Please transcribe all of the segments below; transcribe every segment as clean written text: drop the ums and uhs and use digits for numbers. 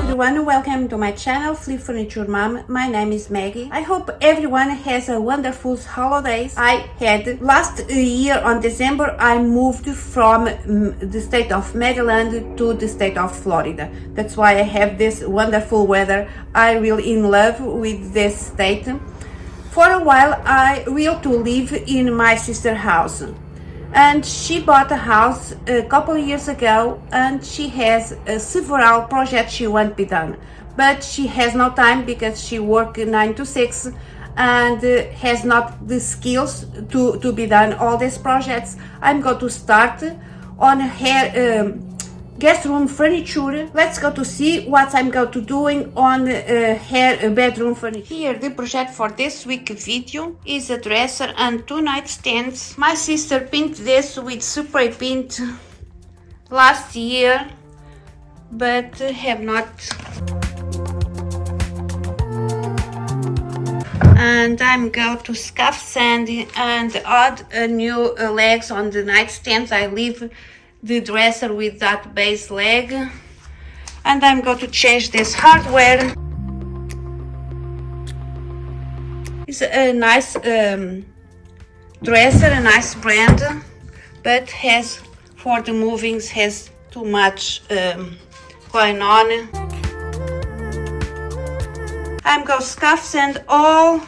everyone, welcome to my channel Flip Furniture Mom. My name is Maggie. I hope everyone has a wonderful holidays. I had last year on December I moved from the state of Maryland to the state of Florida. That's why I have this wonderful weather. I really in love with this state. For a while I will to live in my sister's house. And she bought a house a couple of years ago, and she has several projects she wants to be done, but she has no time because she works 9 to 6 and has not the skills to be done all these projects. I'm going to start on her guest room furniture. Let's go to see what I'm going to doing on her bedroom furniture. Here the project for this week video is a dresser and 2 nightstands. My sister painted this with spray paint last year, but have not. And I'm going to scuff sand and add a new legs on the nightstands. I leave the dresser with that base leg, and I'm going to change this hardware. It's a nice dresser, a nice brand, but has for the movings has too much going on. I'm going to scuff sand all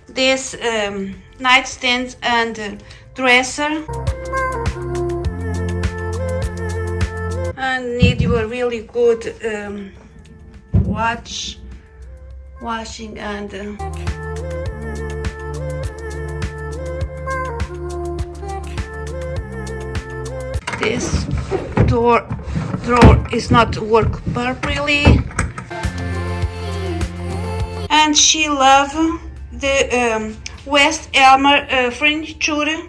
this nightstands and dresser. And need you a really good washing and this drawer is not work properly, and she love the West Elmer furniture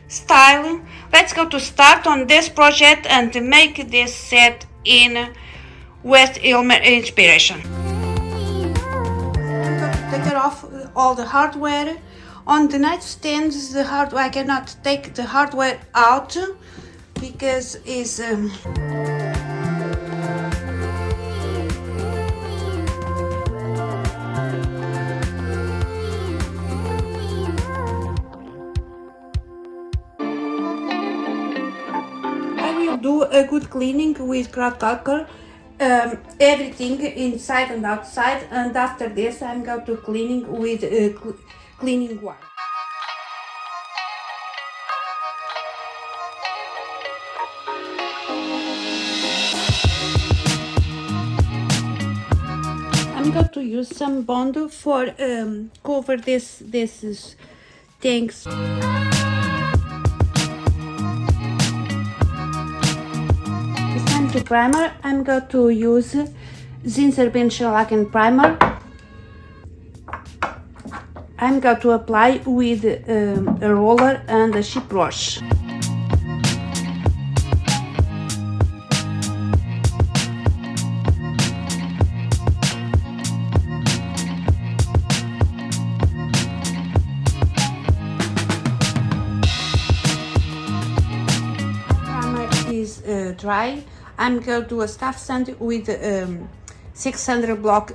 style. Let's go to start on this project and make this set in West Elmer inspiration. I'm going to take it off all the hardware. On the nightstands, the hardware I cannot take the hardware out because it's do a good cleaning with cloth caulker, everything inside and outside, and after this I'm going to cleaning with cleaning wire. I'm going to use some Bond for cover this things. To primer, I'm going to use Zinsser Shellac and primer. I'm going to apply with a roller and a sheet brush. Primer is dry. I'm going to do a stuff sand with 600 block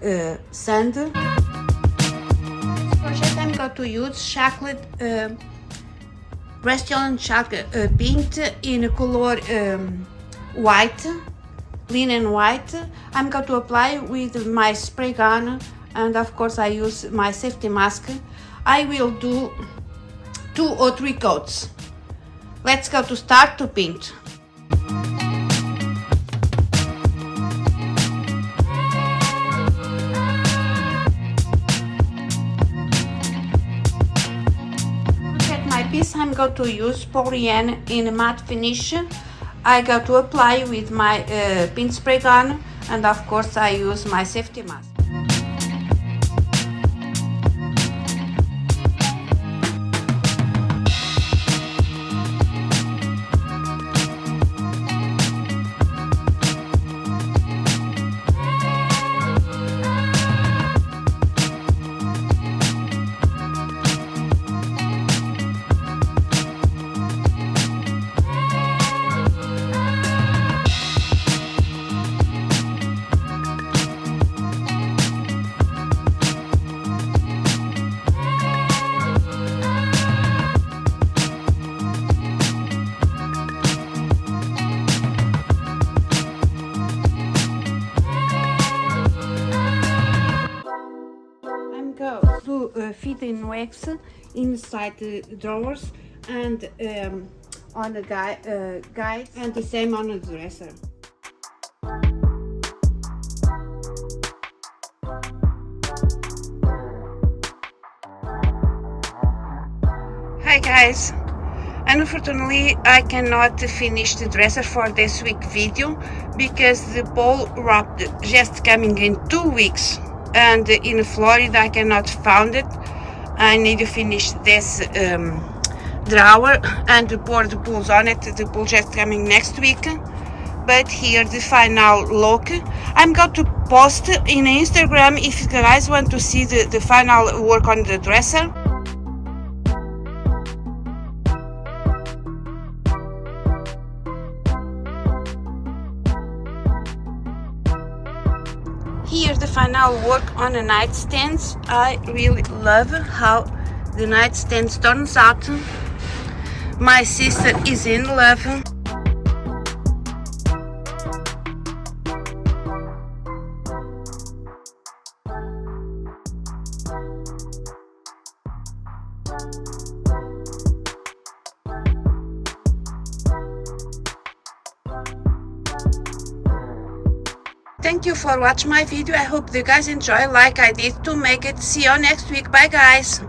sand. This project I'm going to use chocolate Restylane chocolate paint in color white, linen white. I'm going to apply with my spray gun, and of course I use my safety mask. I will do 2 or 3 coats. Let's go to start to paint. I'm going to use polyurethane in matte finish. I go to apply with my paint spray gun, and of course I use my safety mask. with Minwax inside the drawers and on the guide, and the same on the dresser. Hi guys, unfortunately I cannot finish the dresser for this week video because the ball wrap just coming in 2 weeks, and in Florida I cannot found it. I need to finish this drawer and pour the pulls on it. The pull just coming next week. But here the final look. I'm going to post in Instagram if you guys want to see the final work on the dresser. Here's the final work on the nightstands. I really love how the nightstand turns out. My sister is in love. Thank you for watching my video. I hope you guys enjoy like I did to make it. See you next week. Bye guys.